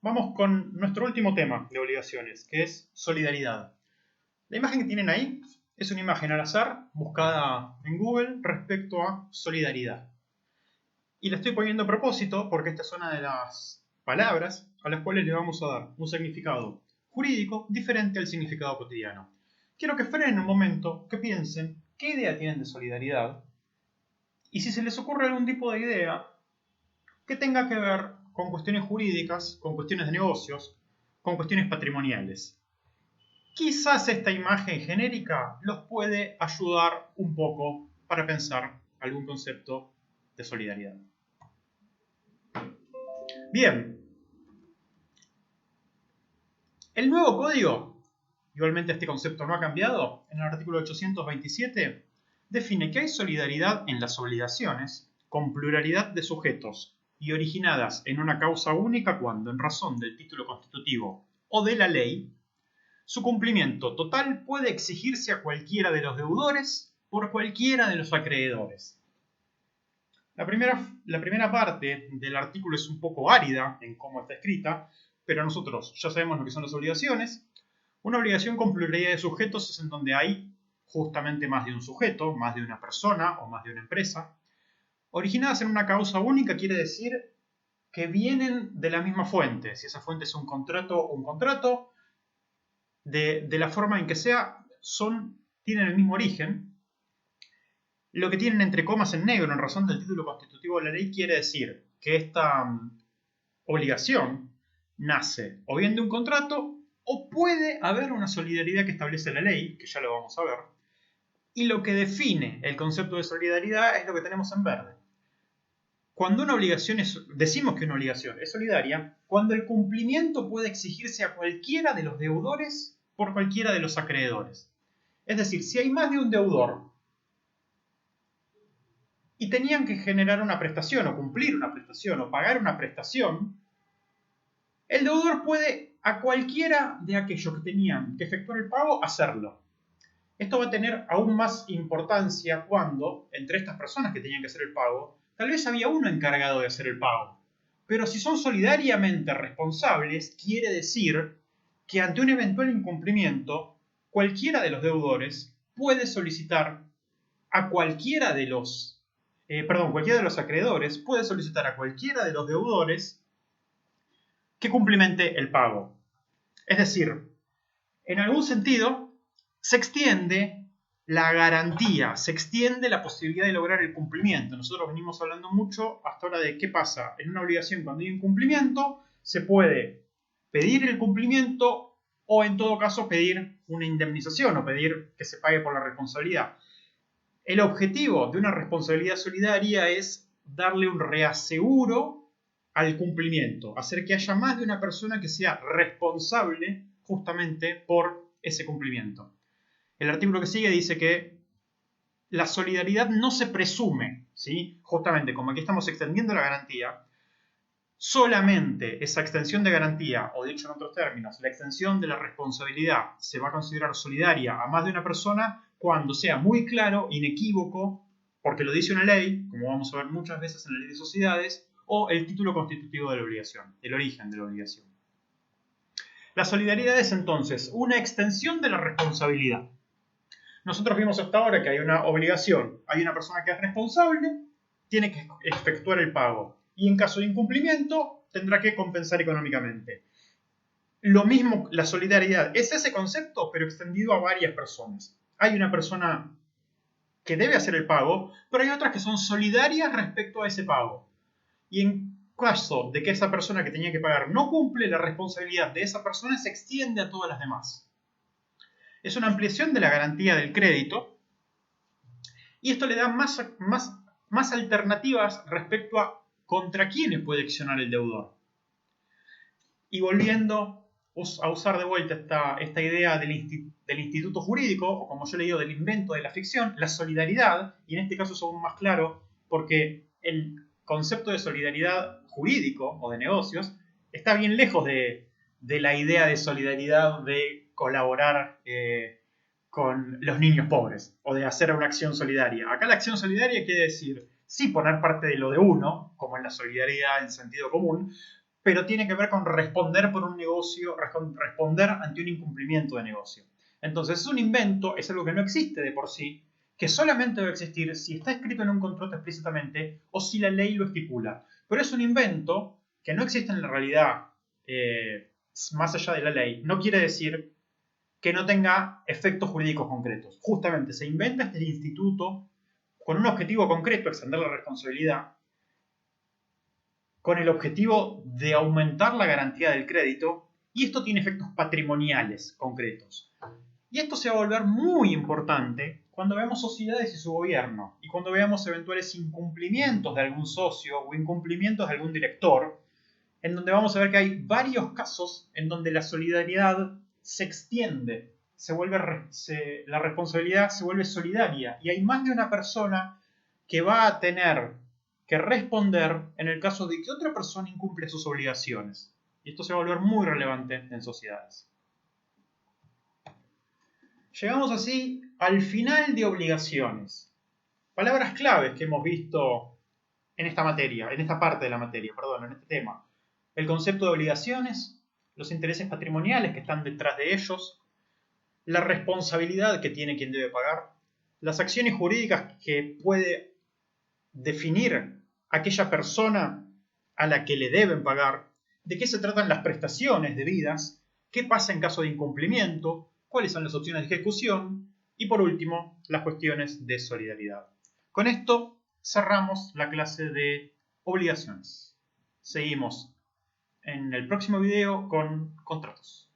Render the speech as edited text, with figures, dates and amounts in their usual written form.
vamos con nuestro último tema de obligaciones, que es solidaridad. La imagen que tienen ahí es una imagen al azar buscada en Google respecto a solidaridad. Y la estoy poniendo a propósito porque esta es una de las palabras a las cuales le vamos a dar un significado jurídico diferente al significado cotidiano. Quiero que frenen un momento, que piensen qué idea tienen de solidaridad y si se les ocurre algún tipo de idea que tenga que ver con cuestiones jurídicas, con cuestiones de negocios, con cuestiones patrimoniales. Quizás esta imagen genérica los puede ayudar un poco para pensar algún concepto de solidaridad. Bien. El nuevo código, igualmente este concepto no ha cambiado, en el artículo 827 define que hay solidaridad en las obligaciones con pluralidad de sujetos y originadas en una causa única cuando, en razón del título constitutivo o de la ley, su cumplimiento total puede exigirse a cualquiera de los deudores por cualquiera de los acreedores. La primera parte del artículo es un poco árida en cómo está escrita, pero nosotros ya sabemos lo que son las obligaciones. Una obligación con pluralidad de sujetos es en donde hay justamente más de un sujeto, más de una persona o más de una empresa. Originadas en una causa única quiere decir que vienen de la misma fuente. Si esa fuente es un contrato, de la forma en que sea, tienen el mismo origen. Lo que tienen entre comas en negro en razón del título constitutivo de la ley quiere decir que esta obligación nace o bien de un contrato o puede haber una solidaridad que establece la ley, que ya lo vamos a ver. Y lo que define el concepto de solidaridad es lo que tenemos en verde. Cuando una obligación decimos que una obligación es solidaria, cuando el cumplimiento puede exigirse a cualquiera de los deudores por cualquiera de los acreedores. Es decir, si hay más de un deudor y tenían que generar una prestación o cumplir una prestación o pagar una prestación, el deudor puede a cualquiera de aquellos que tenían que efectuar el pago hacerlo. Esto va a tener aún más importancia cuando, entre estas personas que tenían que hacer el pago, tal vez había uno encargado de hacer el pago. Pero si son solidariamente responsables, quiere decir que ante un eventual incumplimiento, cualquiera de los deudores puede solicitar a cualquiera de los acreedores puede solicitar a cualquiera de los deudores que cumplimente el pago. Es decir, en algún sentido, se extiende la garantía, se extiende la posibilidad de lograr el cumplimiento. Nosotros venimos hablando mucho hasta ahora de qué pasa en una obligación cuando hay incumplimiento. Se puede pedir el cumplimiento o en todo caso pedir una indemnización o pedir que se pague por la responsabilidad. El objetivo de una responsabilidad solidaria es darle un reaseguro al cumplimiento, hacer que haya más de una persona que sea responsable justamente por ese cumplimiento. El artículo que sigue dice que la solidaridad no se presume, ¿sí? Justamente como aquí estamos extendiendo la garantía, solamente esa extensión de garantía, o dicho en otros términos, la extensión de la responsabilidad se va a considerar solidaria a más de una persona cuando sea muy claro, inequívoco, porque lo dice una ley, como vamos a ver muchas veces en la ley de sociedades, o el título constitutivo de la obligación, el origen de la obligación. La solidaridad es entonces una extensión de la responsabilidad. Nosotros vimos hasta ahora que hay una obligación, hay una persona que es responsable, tiene que efectuar el pago y en caso de incumplimiento tendrá que compensar económicamente. Lo mismo, la solidaridad es ese concepto pero extendido a varias personas. Hay una persona que debe hacer el pago, pero hay otras que son solidarias respecto a ese pago. Y en caso de que esa persona que tenía que pagar no cumple, la responsabilidad de esa persona se extiende a todas las demás. Es una ampliación de la garantía del crédito y esto le da más alternativas respecto a contra quiénes puede accionar el deudor. Y volviendo a usar de vuelta esta idea del instituto jurídico, o como yo le digo, del invento de la ficción, la solidaridad, y en este caso es aún más claro porque el concepto de solidaridad jurídico o de negocios está bien lejos de la idea de solidaridad de colaborar con los niños pobres o de hacer una acción solidaria. Acá la acción solidaria quiere decir, sí, poner parte de lo de uno, como en la solidaridad en sentido común, pero tiene que ver con responder por un negocio, responder ante un incumplimiento de negocio. Entonces, es un invento, es algo que no existe de por sí, que solamente debe existir si está escrito en un contrato explícitamente o si la ley lo estipula. Pero es un invento que no existe en la realidad más allá de la ley. No quiere decir que no tenga efectos jurídicos concretos. Justamente se inventa este instituto con un objetivo concreto, extender la responsabilidad, con el objetivo de aumentar la garantía del crédito, y esto tiene efectos patrimoniales concretos. Y esto se va a volver muy importante cuando veamos sociedades y su gobierno, y cuando veamos eventuales incumplimientos de algún socio o incumplimientos de algún director, en donde vamos a ver que hay varios casos en donde la solidaridad se extiende, la responsabilidad se vuelve solidaria, y hay más de una persona que va a tener que responder en el caso de que otra persona incumple sus obligaciones. Y esto se va a volver muy relevante en sociedades. Llegamos así al final de obligaciones. Palabras claves que hemos visto en esta materia, en esta parte de la materia, perdón, en este tema. El concepto de obligaciones, los intereses patrimoniales que están detrás de ellos, la responsabilidad que tiene quien debe pagar, las acciones jurídicas que puede definir aquella persona a la que le deben pagar, de qué se tratan las prestaciones debidas, qué pasa en caso de incumplimiento, cuáles son las opciones de ejecución y, por último, las cuestiones de solidaridad. Con esto cerramos la clase de obligaciones. Seguimos en el próximo video con contratos.